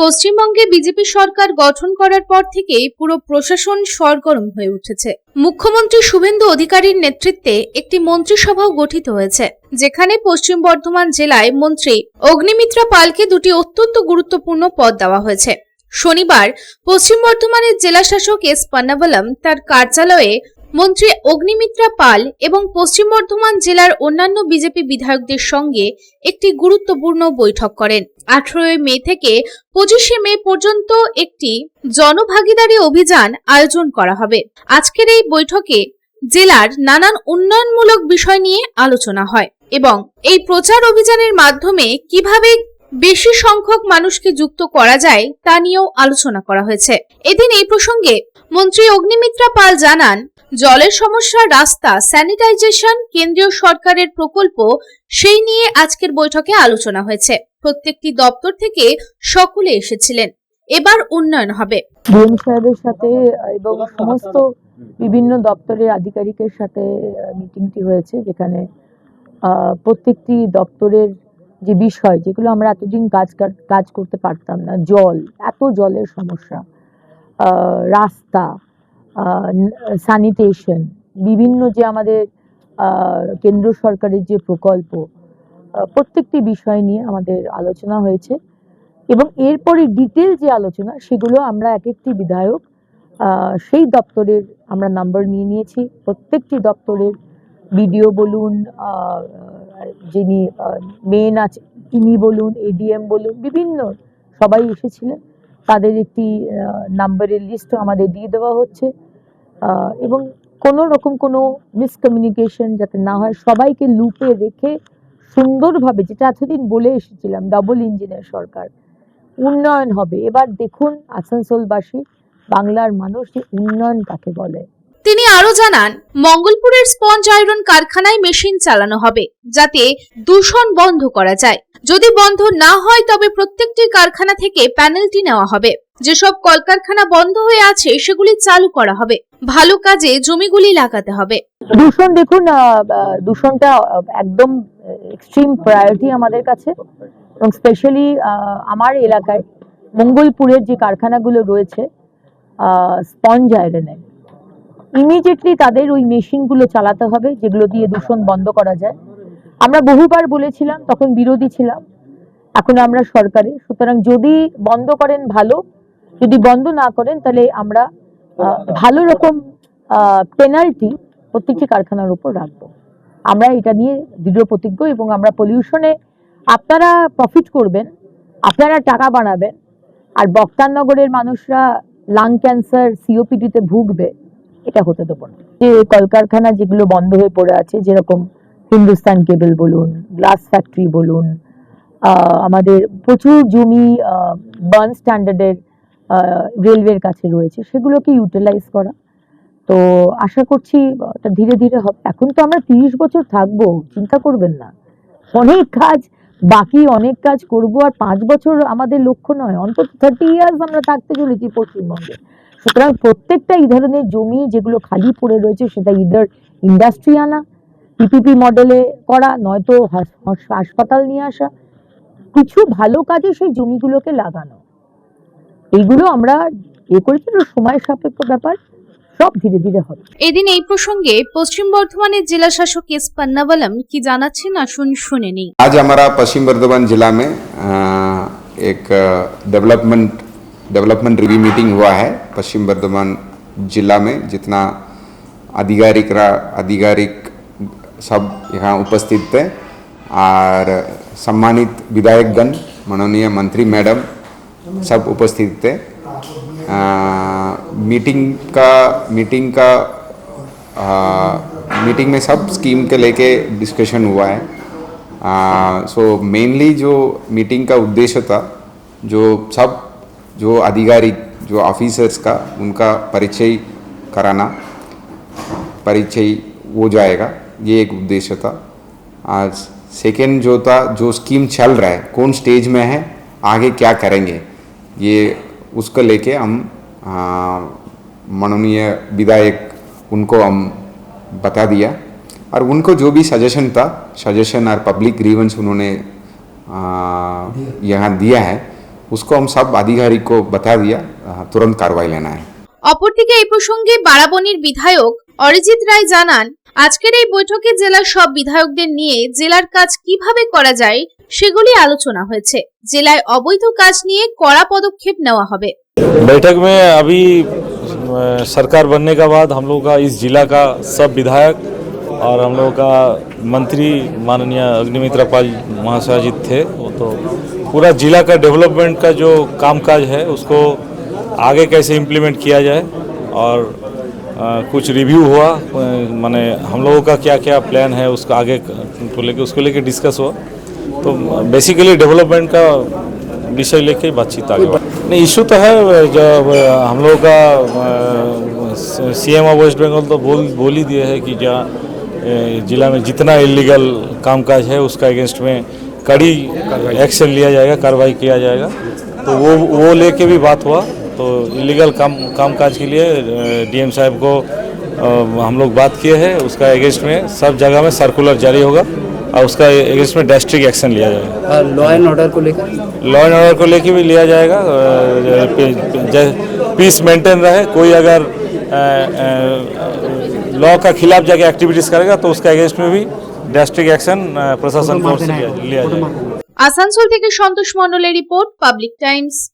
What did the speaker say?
পশ্চিমবঙ্গে বিজেপি সরকার গঠন করার পর থেকেই পুরো প্রশাসন সরগরম হয়ে উঠেছে। মুখ্যমন্ত্রী শুভেন্দু অধিকারীর নেতৃত্বে একটি মন্ত্রিসভাও গঠিত হয়েছে, যেখানে পশ্চিম বর্ধমান জেলায় মন্ত্রী অগ্নিমিত্রা পালকে দুটি অত্যন্ত গুরুত্বপূর্ণ পদ দেওয়া হয়েছে। শনিবার পশ্চিম বর্ধমানের জেলা শাসক এস পান্নাভালাম তার কার্যালয়ে মন্ত্রী অগ্নিমিত্রা পাল এবং পশ্চিম বর্ধমান জেলার অন্যান্য বিজেপি বিধায়কদের সঙ্গে একটি গুরুত্বপূর্ণ বৈঠক করেন। 18 মে থেকে 25 মে পর্যন্ত একটি জনভাগিদারি অভিযান আয়োজন করা হবে। আজকের এই বৈঠকে জেলার নানান উন্নয়নমূলক বিষয় নিয়ে আলোচনা হয় এবং এই প্রচার অভিযানের মাধ্যমে কিভাবে বেশি সংখ্যক মানুষকে যুক্ত করা যায় তা নিয়েও আলোচনা করা হয়েছে। এদিন এই প্রসঙ্গে মন্ত্রী অগ্নিমিত্রা পাল জানান, জলের সমস্যা, রাস্তা, স্যানিটাইজেশন, কেন্দ্রীয় সরকারের প্রকল্প সেই নিয়ে আজকের বৈঠকে আলোচনা হয়েছে। প্রত্যেকটি দপ্তর থেকে সকলে এসেছিলেন। এবার উন্নয়ন হবে। ডিএম সাহেবের সাথে এবং সমস্ত বিভিন্ন দপ্তরের আধিকারিকের সাথে মিটিংটি হয়েছে, যেখানে প্রত্যেকটি দপ্তরের যে বিষয় যেগুলো আমরা এতদিন কাজ করতে পারতাম না, জল, এত জলের সমস্যা, রাস্তা, স্যানিটেশন, বিভিন্ন যে আমাদের কেন্দ্র সরকারের যে প্রকল্প, প্রত্যেকটি বিষয় নিয়ে আমাদের আলোচনা হয়েছে এবং এরপরে ডিটেল যে আলোচনা সেগুলো আমরা এক একটি বিধায়ক সেই দপ্তরের আমরা নাম্বার নিয়ে নিয়েছি। প্রত্যেকটি দপ্তরের বিডিও বলুন, যিনি মেন আছে তিনি বলুন, এডিএম বলুন, বিভিন্ন সবাই এসেছিলেন। তাদের একটি নাম্বারের লিস্টও আমাদের দিয়ে দেওয়া হচ্ছে এবং কোনো রকম কোনো মিসকমিউনিকেশন যাতে না হয়, সবাইকে লুপে রেখে সুন্দরভাবে, যেটা এতদিন বলে এসেছিলাম, ডাবল ইঞ্জিনের সরকার, উন্নয়ন হবে। এবার দেখুন আসানসোলবাসী, বাংলার মানুষ যে উন্নয়ন কাকে বলে। তিনি আরো জানান, মঙ্গলপুরের স্পঞ্জ আয়রন কারখানায় মেশিন চালানো হবে যাতে দূষণ বন্ধ করা যায়। যদি বন্ধ না হয় তবে প্রত্যেকটি কারখানা থেকে প্যানেলটি নেওয়া হবে। যেসব কলকারখানা বন্ধ হয়ে আছে সেগুলি চালু করা হবে। ভালো কাজে জমিগুলি লাগাতে হবে। দূষণ, দেখুন দূষণটা একদম এক্সট্রিম প্রায়োরিটি আমাদের কাছে এবং স্পেশালি আমার এলাকায় মঙ্গলপুরের যে কারখানাগুলো রয়েছে স্পঞ্জ আয়রনের, ইমিডিয়েটলি তাদের ওই মেশিনগুলো চালাতে হবে যেগুলো দিয়ে দূষণ বন্ধ করা যায়। আমরা বহুবার বলেছিলাম, তখন বিরোধী ছিলাম, এখন আমরা সরকারে। সুতরাং যদি বন্ধ করেন ভালো, যদি বন্ধ না করেন তাহলে আমরা ভালো রকম পেনাল্টি প্রত্যেকটি কারখানার উপর রাখবো। আমরা এটা নিয়ে দৃঢ় প্রতিজ্ঞ এবং আমরা পলিউশনে আপনারা প্রফিট করবেন, আপনারা টাকা বানাবেন, আর বক্তারনগরের মানুষরা লাং ক্যান্সার, সিওপিডিতে ভুগবে, এটা হতে দেবো না। যে কলকারখানা যেগুলো বন্ধ হয়ে পড়ে আছে, যেরকম হিন্দুস্তান কেবল বলুন, গ্লাস ফ্যাক্টরি বলুন, আমাদের প্রচুর জমি বার্ন স্ট্যান্ডার্ডের রেলওয়ের কাছে রয়েছে, সেগুলোকে ইউটিলাইজ করা। তো আশা করছি এটা ধীরে ধীরে হবে। এখন তো আমরা 30 বছর থাকবো, চিন্তা করবেন না, অনেক কাজ বাকি, অনেক কাজ করব। আর 5 বছর আমাদের লক্ষ্য নয়, অন্তত 30 ইয়ার্স আমরা থাকতে চলেছি পশ্চিমবঙ্গে। সুতরাং প্রত্যেকটা এই ধরনের জমি যেগুলো খালি পড়ে রয়েছে, সেটা ইদার ইন্ডাস্ট্রি আনা, পিপিপি মডেলে করা, নয়তো হাসপাতাল নিয়ে আসা, কিছু ভালো কাজে সেই জমিগুলোকে লাগানো, এইগুলো আমরা করেছি। সময় সাপেক্ষ ব্যাপার, সব ধীরে ধীরে হবে। এদিন এই প্রসঙ্গে পশ্চিম বর্ধমানের জেলা শাসক এস পান্নাভালাম কি জানাচ্ছেন, আসুন শুনে নিই। आज हमारा पश्चिम वर्धमान जिला में एक डेवलपमेंट रिव्यू मीटिंग हुआ है। पश्चिम वर्धमान जिला में जितना आधिकारिक सब यहाँ उपस्थित थे और सम्मानित विधायकगण, माननीय मंत्री मैडम सब उपस्थित थे। मीटिंग में सब स्कीम के लेके डिस्कशन हुआ है। सो मेनली जो मीटिंग का उद्देश्य था, जो आधिकारिक, जो ऑफिसर्स का, उनका परिचय कराना, परिचय हो जाएगा, ये एक उद्देश्य था। आज सेकेंड जो था, जो स्कीम चल रहा है, कौन स्टेज में है, आगे क्या करेंगे, ये उसको लेके हम माननीय विधायक उनको हम बता दिया और उनको जो भी सजेशन और पब्लिक ग्रीवेंस उन्होंने यहाँ दिया है, उसको हम सब अधिकारी को बता दिया, तुरंत कार्रवाई लेना है। অপরদিকে এই প্রসঙ্গে বারাবণীর বিধায়ক অরিজিৎ রায় জানান, আজকের এই বৈঠকে জেলার সব বিধায়কদের নিয়ে জেলার কাজ কিভাবে করা যায় সেগুলি আলোচনা হয়েছে। জেলায় অবৈধ কাজ নিয়ে কড়া পদক্ষেপ নেওয়া হবে। बैठक में अभी सरकार बनने के बाद हम लोग का इस जिला का सब विधायक और हम लोग का मंत्री माननीय अग्निमित्रा पाल महाशय जी थे, वो तो पूरा जिला का डेवलपमेंट का जो कामकाज है उसको आगे कैसे इम्प्लीमेंट किया जाए और कुछ रिव्यू हुआ, माने हम लोगों का क्या क्या प्लान है उसका आगे उसको लेके डिस्कस हुआ। तो बेसिकली डेवलपमेंट का विषय लेके बातचीत आगे बढ़ी। नहीं, इशू तो है, जब हम लोगों का सीएम ऑफ वेस्ट बंगाल तो बोल ही दिए है कि जहाँ जिला में जितना इलीगल कामकाज है उसका अगेंस्ट में कड़ी एक्शन लिया जाएगा, कार्रवाई किया जाएगा। तो वो लेके भी बात हुआ। तो इलीगल कामकाज के लिए डीएम साहब को हम लोग बात किए हैं, उसका अगेंस्ट में सब जगह में सर्कुलर जारी होगा और उसका अगेंस्ट में ड्रास्टिक एक्शन लिया जाएगा। लॉ एंड ऑर्डर को लेकर भी लिया जाएगा, पीस मेंटेन रहे। कोई अगर लॉ का खिलाफ जाके एक्टिविटीज करेगा तो उसका अगेंस्ट में भी ड्रास्टिक एक्शन प्रशासन की ओर से लिया जाएगा। আসানসোল থেকে সন্তোষ মণ্ডলের রিপোর্ট, পাবলিক টাইমস।